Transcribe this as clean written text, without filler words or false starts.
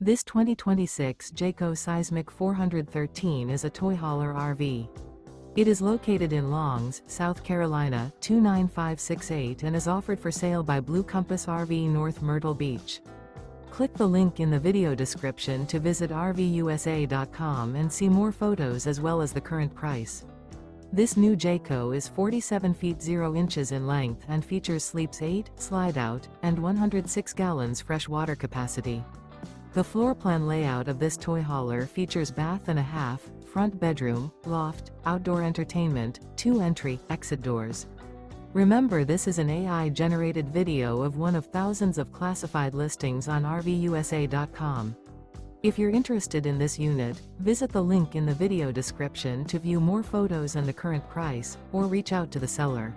This 2026 Jayco Seismic 413 is a toy hauler RV. It is located in Longs, South Carolina 29568 and is offered for sale by Blue Compass RV North Myrtle Beach. Click the link in the video description to visit RVUSA.com and see more photos as well as the current price. This new Jayco is 47 feet 0 inches in length and features sleeps 8, Slideout, and 106 gallons fresh water capacity. The floor plan layout of this toy hauler features bath and a half, front bedroom, loft, outdoor entertainment, 2 entry/exit doors. Remember, this is an AI-generated video of one of thousands of classified listings on RVUSA.com. If you're interested in this unit, visit the link in the video description to view more photos and the current price, or reach out to the seller.